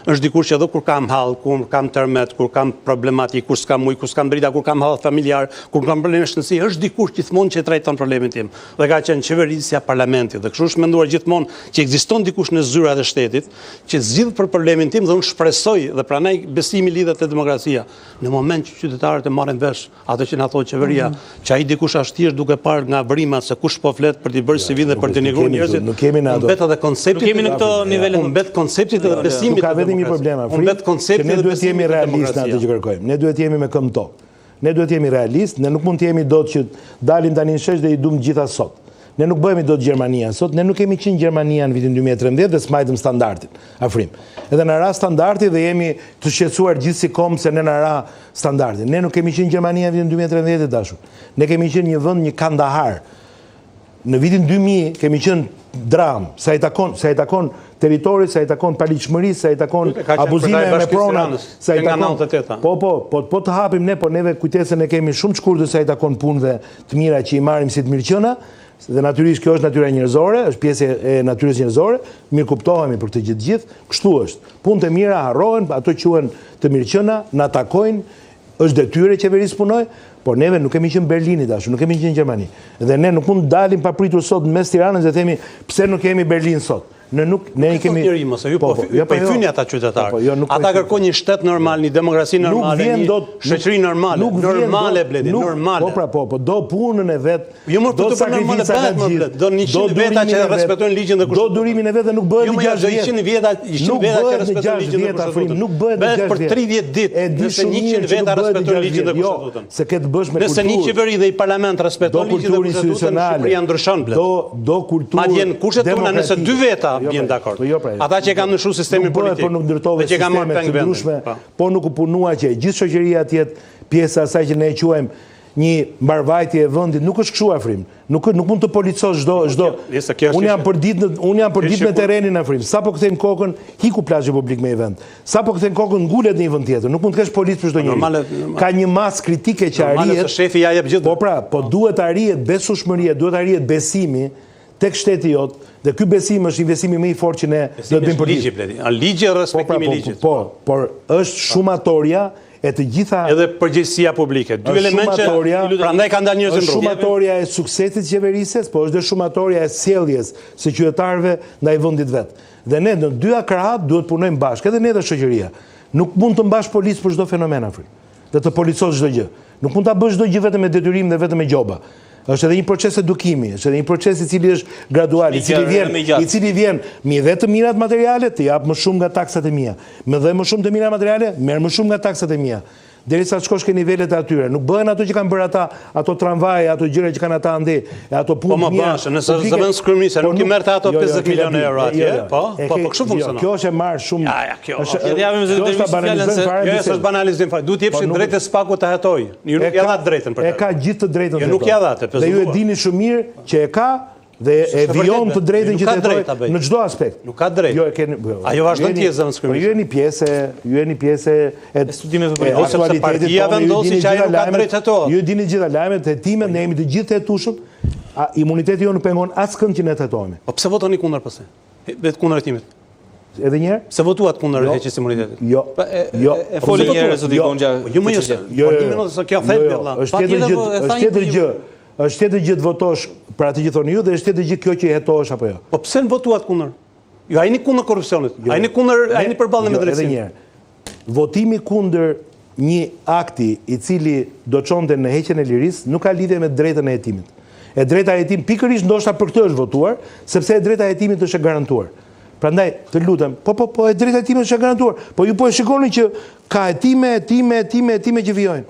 Është dikush që edhe kur kam hall, kur kam tërmet, kur kam problematik, kur s'kam ujë, kur s'kam drita, kur kam hall familjar, kur kam probleme shtësi, është dikush gjithmonë që trajton problemin tim. Dhe ka qenë qeverisja, parlamenti. Dhe kështu është menduar gjithmonë që ekziston dikush në zyrat e shtetit që zgjidh për problemin tim dhe unë shpresoj dhe pranaj besimi lidhet te demokracia. Në moment që qytetarët e marrin vesh ato që na thotë qeveria, që ai dikush është thjesht duke parë nga vrimat se kush po flet për t'i bërë si vin dhe për t'i negruar njerëzit. Nuk kemi në ato. Mbet edhe koncepti. Nuk kemi në këto nivele. Mbet koncepti dhe besimi. Ka vetëm një problem. Ne duhet jemi realistë në atë që kërkojmë. Ne duhet jemi me këmbë tokë. Ne duhet jemi realistë, ne nuk mund të jemi dot që dalim tani në shesh dhe i duam gjitha sot. Ne nuk bëhemi dot Gjermania sot, ne nuk kemi qenë Gjermania në vitin 2013 dhe smajtëm standardin afrim. Edhe na ra standardi dhe jemi të shqetësuar gjithsikom se ne na ra standardin. Ne nuk kemi qenë Gjermania në vitin 2013 dashur. Ne kemi qenë një vend, një Kandahar. Në vitin 2000 kemi qenë dram, sa i takon territorit, sa i takon paligjshmërisë, sa i takon abuzime me prona, sa i takon. Po të hapim ne, po neve kujtesën e kemi shumë të shkurtër sa i takon punëve të mira që i marrim si të mirëqëna, dhe natyrisht kjo është natyra njerëzore, është pjesë e natyrës njerëzore, mirë kuptohemi për të gjithë, kështu është. Punët e mira harrohen, ato quhen të mirëqëna, na takojnë, është detyrë qeverisë punoj, por neve nuk kemi qenë Berlini dashur, nuk kemi qenë Gjermani. Dhe ne nuk mund dalim pa pritur sot në mes Tiranës dhe themi pse nuk kemi Berlin sot. Ne kemi po i fyni ata qytetarë. Ata kërkojnë një shtet normal, një demokraci normale, një shoqëri normale, normale bledi, normale. Po, do punën e vet, do sakrificat e gjithë, do 100 veta që respektojnë ligjin dhe kushtetunë. Do durimin e vet dhe nuk bëhet në 6 vjet. 100 veta që respektojnë ligjin dhe kushtetunë. Nuk bëhet në 6 vjet. Për 30 ditë, nëse 100 veta respektojnë ligjin dhe kushtetunë. Se ke të bësh me kulturë. Nëse një qeveri dhe i parlament respektojnë ligjin dhe kushtetunë, Shqipëria ndryshon bled. Do kulturë. Madje në kushtetunë nëse 2 veta vjen dakord. Ata që kanë ndryshuar sistemin politik. Po nuk ndërtove sisteme të ndryshme, po nuk u punua që gjithë shoqëria të jetë pjesë asaj që ne e quajmë një mbarvajtje e vendit, nuk është kështu afrim. Nuk mund të policosh çdo. Unë jam për ditë në terrenin afrim. Sa po kthejmë kokën, hiku plazhi publik me event. Sa po kthejmë kokën, ngulet në një vend tjetër. Nuk mund të kesh policë për çdo njeri. Ka një masë kritike që arrihet. Shefi ja jep gjithë. Po duhet arrihet besueshmëria, duhet arrihet besimi tek shteti jot, dhe ky besim është investimi më i fortë që ne do të bëjmë për ligj. Ligji e respektimi i ligjit. Por është shumatoria e të gjitha edhe përgjegjësia publike. Dy elemente që prandaj kanë dalë njerëz në rrugë. Është shumatoria e suksesit të qeverisjes, po është dhe shumatoria e sjelljes së qytetarëve ndaj vendit vet. Dhe ne në dy krahat duhet punojmë bashkë, edhe ne dhe shoqëria. Nuk mund të mbash policë për çdo fenomen afër. Dhe të policosh çdo gjë. Nuk mund ta bësh çdo gjë vetëm me detyrim dhe vetëm me gjoba. Është edhe një proces edukimi, është edhe një proces i cili është gradual, i cili vjen me dhe të mirat materiale, të jap më shumë nga taksat e mia. Me dhe më shumë të mira materiale, merr më shumë nga taksat e mia. Derisa të shkosh ke nivelet e atyre. Nuk bëhen ato që kanë bërë ata, ato tramvaje, ato gjëra që kanë ata ande, ato punë të mia. Po më nëse zëvendës kryeministër nuk i merrte ato 50 milionë euro atje, po kështu funksionon. Kjo është e marrë shumë. Kjo është banalizim fare. Duhet i jepsh drejtë të spaku të hetoj. Ju nuk ja dha drejtën për të. E ka gjithë të drejtën. Jo nuk ja dha te 50. Dhe ju e dini shumë mirë që e ka dhe e vijon të drejtën që tetoj në çdo aspekt. Nuk ka drejtë. Ajo vazhdon të jetë zëvendës kryeministër. Ju jeni pjesë e studimeve ose partia vendosi që ajo nuk ka drejtë ato. Ju dini gjitha lajmet, hetimet, ne jemi të gjithë të hetueshëm. Imuniteti jonë nuk pengon askënd që ne të hetohemi. Po pse votoni kundër pastaj? Vetë kundër hetimit. Edhe një herë? Se votuat kundër heqjes imunitetit. Jo. E foli një herë zoti Gonxha. Jo më jo. Kjo thet valla. Është tjetër gjë. Është tjetër gjë të votosh për atë që thoni ju dhe është tjetër gjë kjo që hetohesh apo jo. Po pse në votuat kundër? Jo, ai kundër korrupsionit. Ai përballën me drejtsinë. Edhe një herë. Votimi kundër një akti i cili do çonte në heqjen e lirisë nuk ka lidhje me drejtën e hetimit. E drejta e hetimit pikërisht ndoshta për këtë është votuar, sepse e drejta e hetimit është e garantuar. Prandaj, të lutem, po e drejta e hetimit është e garantuar. Po ju po e shikoni që ka hetime që vijojnë.